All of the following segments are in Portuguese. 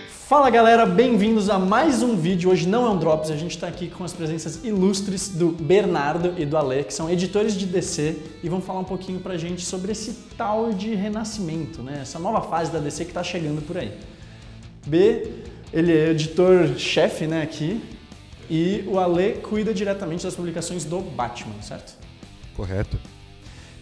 Fala galera, bem-vindos a mais um vídeo. Hoje não é um Drops, a gente está aqui com as presenças ilustres do Bernardo e do Ale, que são editores de DC e vão falar um pouquinho pra gente sobre esse tal de renascimento, né? Essa nova fase da DC que está chegando por aí. B, ele é editor-chefe, né, aqui, e o Ale cuida diretamente das publicações do Batman, certo? Correto.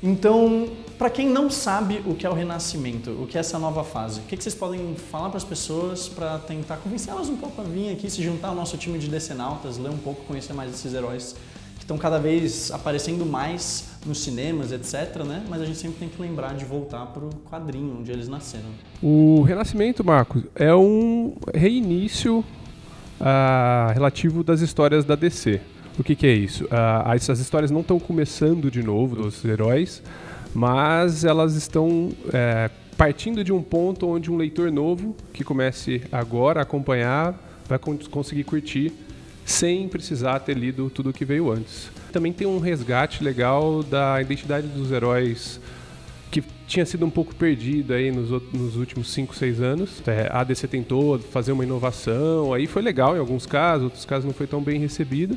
Então, para quem não sabe o que é o Renascimento, o que é essa nova fase, o que vocês podem falar para as pessoas para tentar convencê-las um pouco a vir aqui, se juntar ao nosso time de decenautas, ler um pouco, conhecer mais desses heróis que estão cada vez aparecendo mais nos cinemas, etc, né? Mas a gente sempre tem que lembrar de voltar para o quadrinho onde eles nasceram. O Renascimento, Marcos, é um reinício relativo das histórias da DC. O que é isso? Essas histórias não estão começando de novo, dos heróis, mas elas estão partindo de um ponto onde um leitor novo, que comece agora a acompanhar, vai conseguir curtir sem precisar ter lido tudo o que veio antes. Também tem um resgate legal da identidade dos heróis que tinha sido um pouco perdido aí nos últimos 5, 6 anos. A DC tentou fazer uma inovação, aí foi legal em alguns casos, outros casos não foi tão bem recebido.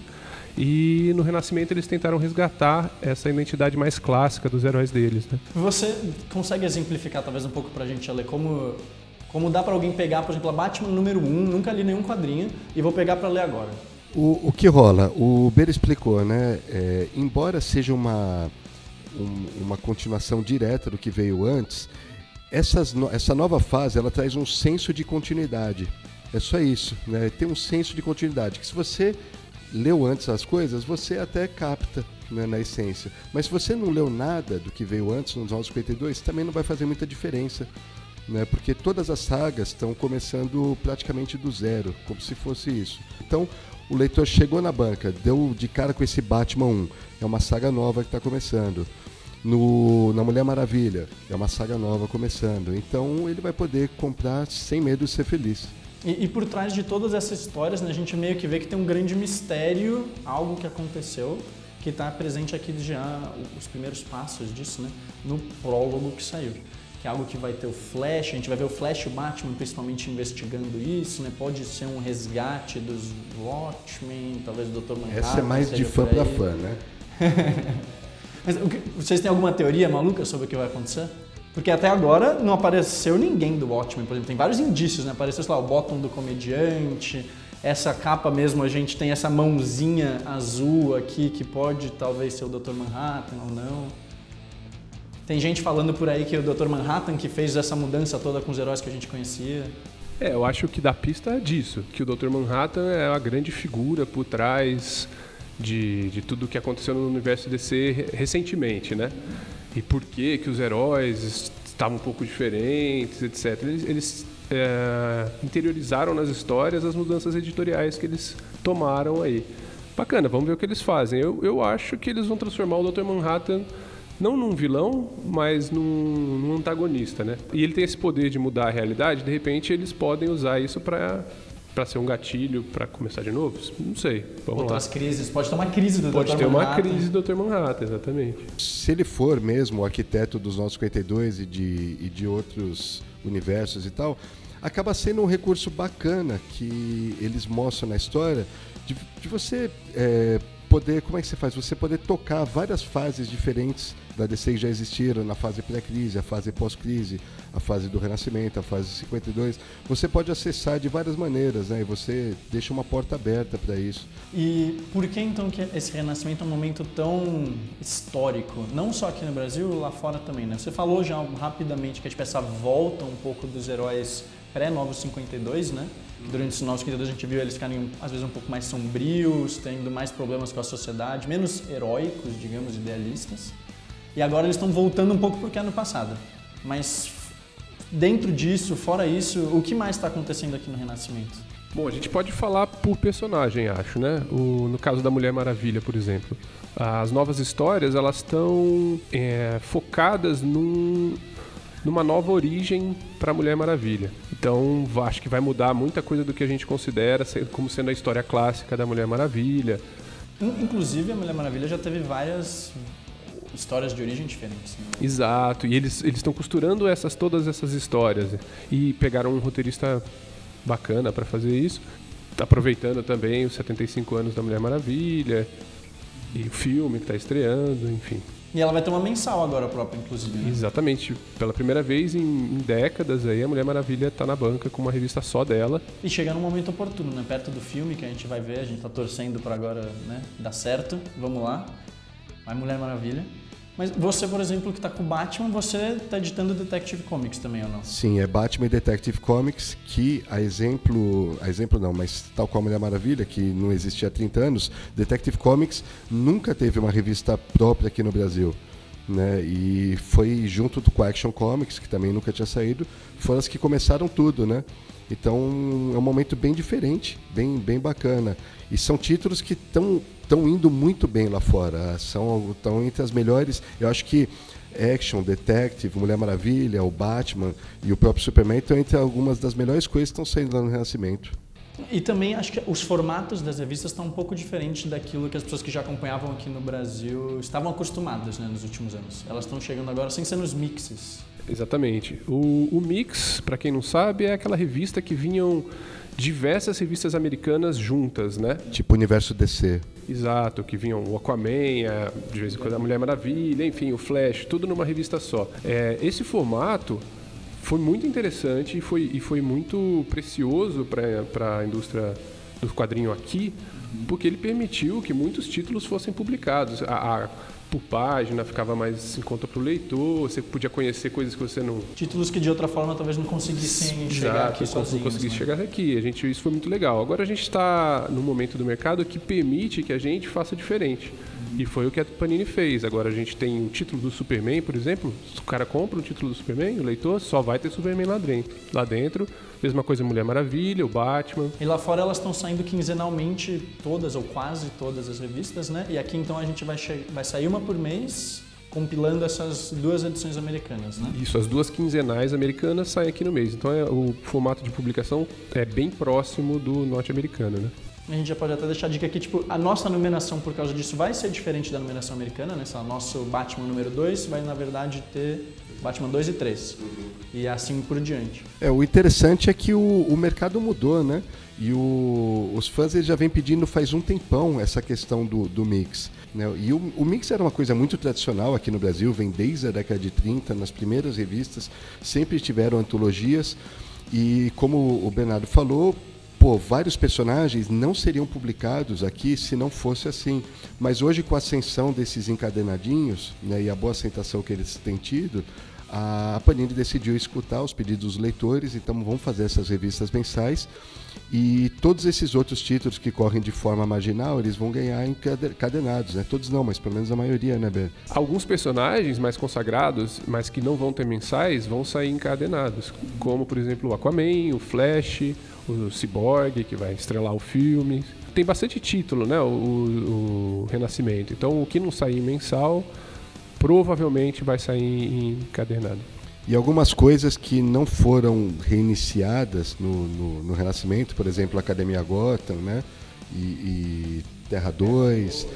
E no Renascimento eles tentaram resgatar essa identidade mais clássica dos heróis deles, né? Você consegue exemplificar talvez um pouco pra gente, Ale, como dá pra alguém pegar, por exemplo, a Batman número 1, nunca li nenhum quadrinho, e vou pegar pra ler agora? O que rola? O Ber explicou, né? Embora seja uma continuação direta do que veio antes, essa nova fase ela traz um senso de continuidade. É só isso, né? Tem um senso de continuidade, que se você leu antes as coisas, você até capta, né, na essência. Mas se você não leu nada do que veio antes, nos 952, também não vai fazer muita diferença, né? Porque todas as sagas estão começando praticamente do zero, como se fosse isso. Então, o leitor chegou na banca, deu de cara com esse Batman 1, é uma saga nova que está começando. Na Mulher Maravilha, é uma saga nova começando. Então, ele vai poder comprar sem medo de ser feliz. E por trás de todas essas histórias, né, a gente meio que vê que tem um grande mistério, algo que aconteceu, que está presente aqui já, os primeiros passos disso, né, no prólogo que saiu. Que é algo que vai ter o Flash, a gente vai ver o Flash e o Batman principalmente investigando isso, né, pode ser um resgate dos Watchmen, talvez o Dr. Manhattan. Essa é mais de fã para fã, né? Mas vocês têm alguma teoria maluca sobre o que vai acontecer? Porque até agora não apareceu ninguém do Watchmen, por exemplo, tem vários indícios, né? Apareceu, sei lá, o bottom do comediante, essa capa mesmo, a gente tem essa mãozinha azul aqui que pode talvez ser o Dr. Manhattan ou não. Tem gente falando por aí que é o Dr. Manhattan que fez essa mudança toda com os heróis que a gente conhecia. Eu acho que dá pista disso, que o Dr. Manhattan é a grande figura por trás de tudo o que aconteceu no universo DC recentemente, né? E por que os heróis estavam um pouco diferentes, etc. Eles interiorizaram nas histórias as mudanças editoriais que eles tomaram aí. Bacana, vamos ver o que eles fazem. Eu acho que eles vão transformar o Dr. Manhattan não num vilão, mas num antagonista, né? E ele tem esse poder de mudar a realidade, de repente eles podem usar isso para ser um gatilho para começar de novo? Não sei. Vamos lá. As crises. Pode ter uma crise do Dr. Manhattan. Pode ter uma crise do Dr. Manhattan, exatamente. Se ele for mesmo o arquiteto dos 952 e de outros universos e tal, acaba sendo um recurso bacana que eles mostram na história de você poder, como é que você faz? Você poder tocar várias fases diferentes da DC que já existiram, na fase pré-crise, a fase pós-crise, a fase do Renascimento, a fase 52. Você pode acessar de várias maneiras, né? E você deixa uma porta aberta para isso. E por que então que esse Renascimento é um momento tão histórico? Não só aqui no Brasil, lá fora também, né? Você falou já rapidamente que é tipo essa volta um pouco dos heróis pré-Novos 52, né? Durante os Novos 52 a gente viu eles ficarem às vezes um pouco mais sombrios, tendo mais problemas com a sociedade, menos heróicos, digamos, idealistas. E agora eles estão voltando um pouco porque é no passado. Mas dentro disso, fora isso, o que mais está acontecendo aqui no Renascimento? Bom, a gente pode falar por personagem, acho, né? No caso da Mulher Maravilha, por exemplo. As novas histórias, elas estão focadas numa nova origem para a Mulher Maravilha. Então, acho que vai mudar muita coisa do que a gente considera como sendo a história clássica da Mulher Maravilha. Inclusive, a Mulher Maravilha já teve várias histórias de origem diferentes. Né? Exato, e eles estão costurando todas essas histórias e pegaram um roteirista bacana para fazer isso, aproveitando também os 75 anos da Mulher Maravilha e o filme que está estreando, enfim. E ela vai ter uma mensal agora própria, inclusive. Né? Exatamente. Pela primeira vez em décadas, aí, a Mulher Maravilha está na banca com uma revista só dela. E chega num momento oportuno, né? Perto do filme que a gente vai ver, a gente está torcendo para agora, né, dar certo. Vamos lá. Vai Mulher Maravilha. Mas você, por exemplo, que está com o Batman, você está editando Detective Comics também, ou não? Sim, é Batman e Detective Comics, que a exemplo não, mas tal qual a Mulher Maravilha, que não existia há 30 anos, Detective Comics nunca teve uma revista própria aqui no Brasil. Né? E foi junto com a Action Comics, que também nunca tinha saído, foram as que começaram tudo, né? Então é um momento bem diferente, bem bacana. E são títulos que estão indo muito bem lá fora, estão entre as melhores. Eu acho que Action, Detective, Mulher Maravilha, o Batman e o próprio Superman estão entre algumas das melhores coisas que estão saindo lá no Renascimento. E também acho que os formatos das revistas estão um pouco diferentes daquilo que as pessoas que já acompanhavam aqui no Brasil estavam acostumadas, né, nos últimos anos. Elas estão chegando agora sem ser nos mixes. Exatamente. O Mix, para quem não sabe, é aquela revista que vinham diversas revistas americanas juntas, né? Tipo Universo DC. Exato, que vinham o Aquaman, de vez em quando a Mulher Maravilha, enfim, o Flash, tudo numa revista só. Esse formato foi muito interessante e foi muito precioso para a indústria do quadrinho aqui, porque ele permitiu que muitos títulos fossem publicados. Por página, ficava mais em conta para o leitor, você podia conhecer coisas que você não... Títulos que de outra forma talvez não conseguissem chegar aqui sozinhos. Não conseguisse chegar aqui. Isso foi muito legal. Agora a gente está num momento do mercado que permite que a gente faça diferente. E foi o que a Panini fez. Agora a gente tem o título do Superman, por exemplo. Se o cara compra o título do Superman, o leitor só vai ter Superman lá dentro. Mesma coisa Mulher Maravilha, o Batman. E lá fora elas estão saindo quinzenalmente todas, ou quase todas as revistas, né? E aqui então a gente vai sair uma por mês, compilando essas duas edições americanas, né? Isso, as duas quinzenais americanas saem aqui no mês. Então o formato de publicação é bem próximo do norte-americano, né? A gente já pode até deixar a dica aqui, tipo, a nossa numeração por causa disso vai ser diferente da numeração americana, né? O nosso Batman número 2 vai, na verdade, ter Batman 2 e 3. E assim por diante. O interessante é que o mercado mudou, né? E os fãs eles já vêm pedindo faz um tempão essa questão do mix. Né? E o mix era uma coisa muito tradicional aqui no Brasil, vem desde a década de 30, nas primeiras revistas, sempre tiveram antologias. E como o Bernardo falou, vários personagens não seriam publicados aqui se não fosse assim. Mas hoje, com a ascensão desses encadenadinhos, né, e a boa aceitação que eles têm tido, a Panini decidiu escutar os pedidos dos leitores, então vão fazer essas revistas mensais. E todos esses outros títulos que correm de forma marginal, eles vão ganhar encadenados, né? Todos não, mas pelo menos a maioria, né, Ben? Alguns personagens mais consagrados, mas que não vão ter mensais, vão sair encadenados. Como, por exemplo, o Aquaman, o Flash, o Cyborg, que vai estrelar o filme. Tem bastante título, né, o Renascimento. Então, o que não sair em mensal, provavelmente vai sair encadernado. E algumas coisas que não foram reiniciadas no Renascimento, por exemplo, a Academia Gotham, né, e Terra 2,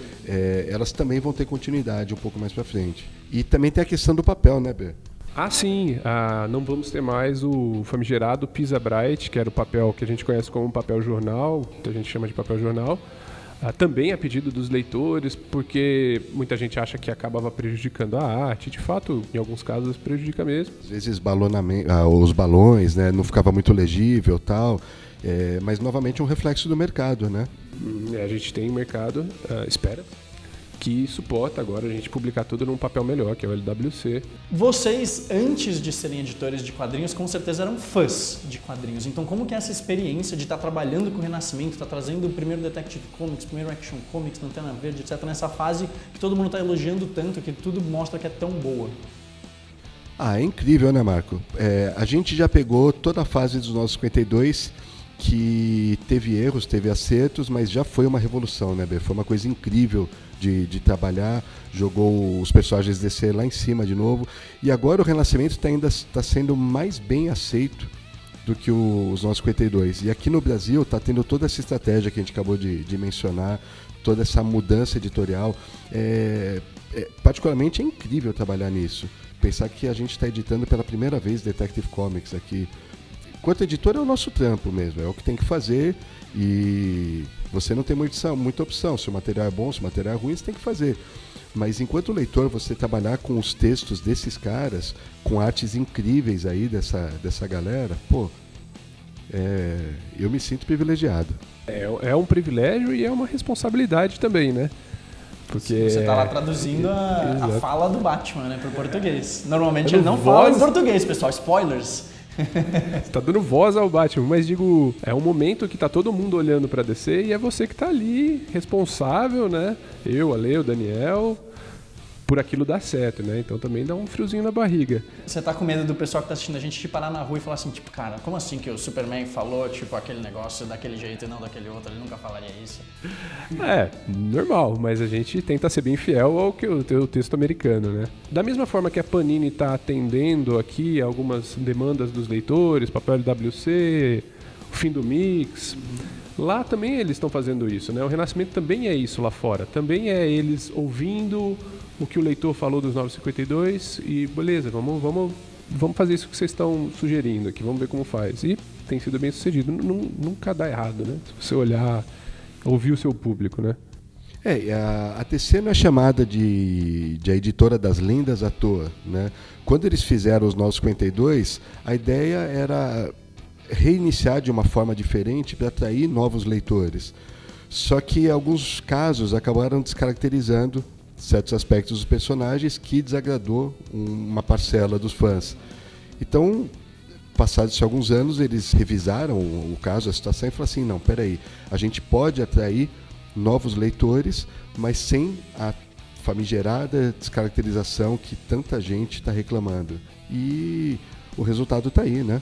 elas também vão ter continuidade um pouco mais para frente. E também tem a questão do papel, né, Ber? Sim. Não vamos ter mais o famigerado Pisa Bright, que era o papel que a gente conhece como papel jornal, que a gente chama de papel jornal. Também a pedido dos leitores, porque muita gente acha que acabava prejudicando a arte. De fato, em alguns casos, prejudica mesmo. Às vezes os balões, né, não ficava muito legível, tal. Mas novamente um reflexo do mercado, né? A gente tem um mercado, espera, que suporta agora a gente publicar tudo num papel melhor, que é o LWC. Vocês, antes de serem editores de quadrinhos, com certeza eram fãs de quadrinhos. Então, como que é essa experiência de estar trabalhando com o Renascimento, estar trazendo o primeiro Detective Comics, o primeiro Action Comics, Lanterna Verde, etc., nessa fase que todo mundo está elogiando tanto, que tudo mostra que é tão boa? É incrível, né, Marco? A gente já pegou toda a fase dos 952, que teve erros, teve acertos, mas já foi uma revolução, né, Bê? Foi uma coisa incrível de trabalhar, jogou os personagens DC lá em cima de novo, e agora o Renascimento ainda está sendo mais bem aceito do que os 952. E aqui no Brasil está tendo toda essa estratégia que a gente acabou de mencionar, toda essa mudança editorial. Particularmente é incrível trabalhar nisso. Pensar que a gente está editando pela primeira vez Detective Comics aqui. Enquanto editor é o nosso trampo mesmo, é o que tem que fazer e você não tem muita opção. Se o material é bom, se o material é ruim, você tem que fazer. Mas enquanto leitor, você trabalhar com os textos desses caras, com artes incríveis aí dessa galera, pô, eu me sinto privilegiado. É um privilégio e é uma responsabilidade também, né? Porque você está lá traduzindo a fala do Batman, né, para o português. Normalmente ele não fala em português, pessoal. Spoilers. Você tá dando voz ao Batman, mas digo, é um momento que tá todo mundo olhando pra DC e é você que tá ali, responsável, né? Eu, a Lê, o Daniel, por aquilo dar certo, né? Então também dá um friozinho na barriga. Você tá com medo do pessoal que tá assistindo a gente te parar na rua e falar assim, tipo, cara, como assim que o Superman falou, tipo, aquele negócio daquele jeito e não daquele outro, ele nunca falaria isso? Normal, mas a gente tenta ser bem fiel ao que o texto americano, né? Da mesma forma que a Panini tá atendendo aqui algumas demandas dos leitores, papel LWC, o fim do mix, lá também eles estão fazendo isso, né? O Renascimento também é isso lá fora, também é eles ouvindo o que o leitor falou dos 952 e beleza, vamos fazer isso que vocês estão sugerindo aqui, vamos ver como faz. E tem sido bem sucedido, nunca dá errado, né? Se você olhar, ouvir o seu público, né? A TC não é chamada de a editora das lendas à toa, né? Quando eles fizeram os 952, a ideia era reiniciar de uma forma diferente para atrair novos leitores. Só que alguns casos acabaram descaracterizando certos aspectos dos personagens que desagradou uma parcela dos fãs. Então, passados alguns anos, eles revisaram o caso, a situação, e falaram assim, não, peraí, a gente pode atrair novos leitores, mas sem a famigerada descaracterização que tanta gente está reclamando. E o resultado está aí, né?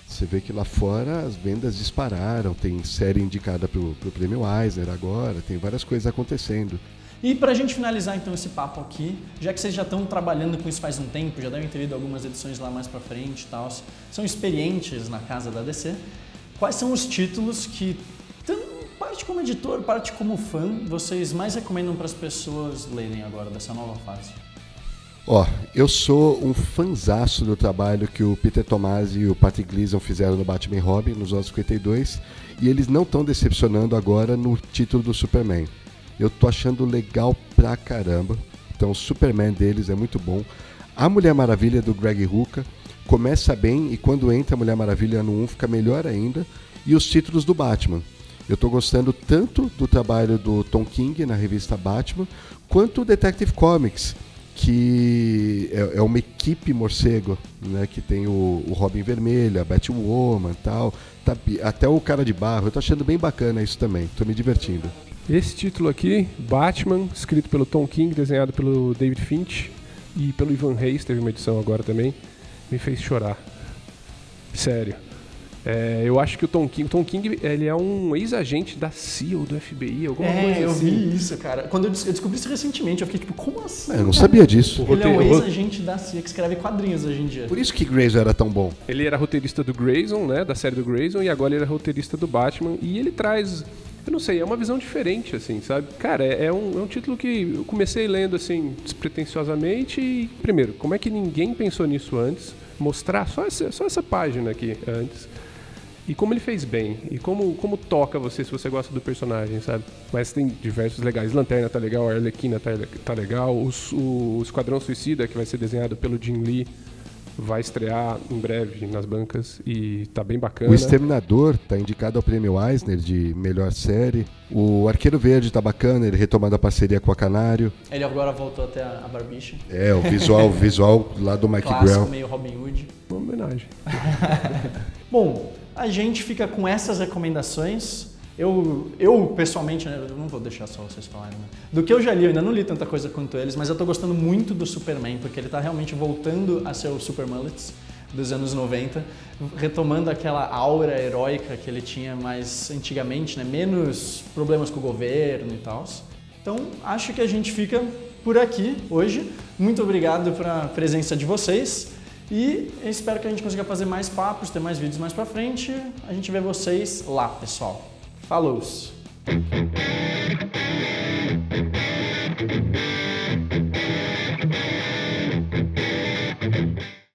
Você vê que lá fora as vendas dispararam, tem série indicada para o Prêmio Eisner agora, tem várias coisas acontecendo. E para a gente finalizar então esse papo aqui, já que vocês já estão trabalhando com isso faz um tempo, já devem ter lido algumas edições lá mais para frente e tal, são experientes na casa da DC, quais são os títulos que, parte como editor, parte como fã, vocês mais recomendam para as pessoas lerem agora dessa nova fase? Eu sou um fanzaço do trabalho que o Peter Tomasi e o Patrick Gleason fizeram no Batman e Robin, nos anos 52, e eles não estão decepcionando agora no título do Superman. Eu tô achando legal pra caramba. Então o Superman deles é muito bom. A Mulher Maravilha do Greg Rucka começa bem e quando entra a Mulher Maravilha no 1 fica melhor ainda. E os títulos do Batman. Eu tô gostando tanto do trabalho do Tom King na revista Batman, quanto o Detective Comics, que é uma equipe morcego, né, que tem o Robin Vermelho, a Batwoman e tal. Até o Cara de Barro. Eu tô achando bem bacana isso também. Tô me divertindo. Esse título aqui, Batman, escrito pelo Tom King, desenhado pelo David Finch e pelo Ivan Reis, teve uma edição agora também, me fez chorar. Sério. Eu acho que o Tom King ele é um ex-agente da CIA ou do FBI, alguma coisa assim. Eu vi isso, cara. Quando eu descobri isso recentemente, eu fiquei tipo, como assim? Eu não sabia disso. Ele é um ex-agente da CIA que escreve quadrinhos hoje em dia. Por isso que Grayson era tão bom. Ele era roteirista do Grayson, né, da série do Grayson, e agora ele é roteirista do Batman, e ele traz... Eu não sei, é uma visão diferente, assim, sabe? Cara, é um título que eu comecei lendo, assim, despretensiosamente e, primeiro, como é que ninguém pensou nisso antes? Mostrar só essa página aqui antes. E como ele fez bem. E como toca você, se você gosta do personagem, sabe? Mas tem diversos legais. Lanterna tá legal, a Arlequina tá legal. O Esquadrão Suicida, que vai ser desenhado pelo Jim Lee, vai estrear em breve nas bancas e tá bem bacana. O Exterminador tá indicado ao Prêmio Eisner de melhor série. O Arqueiro Verde tá bacana, ele retomando a parceria com a Canário. Ele agora voltou até a barbicha. O visual lá do Mike clássico, Grell. Meio Robin Hood. Uma homenagem. Bom, a gente fica com essas recomendações. Eu pessoalmente, né, eu não vou deixar só vocês falarem, né? Do que eu já li, eu ainda não li tanta coisa quanto eles, mas eu tô gostando muito do Superman, porque ele tá realmente voltando a ser o Super Mullets dos anos 90, retomando aquela aura heróica que ele tinha mais antigamente, né? Menos problemas com o governo e tal. Então, acho que a gente fica por aqui hoje. Muito obrigado pela presença de vocês E espero que a gente consiga fazer mais papos, ter mais vídeos mais pra frente. A gente vê vocês lá, pessoal. Falou!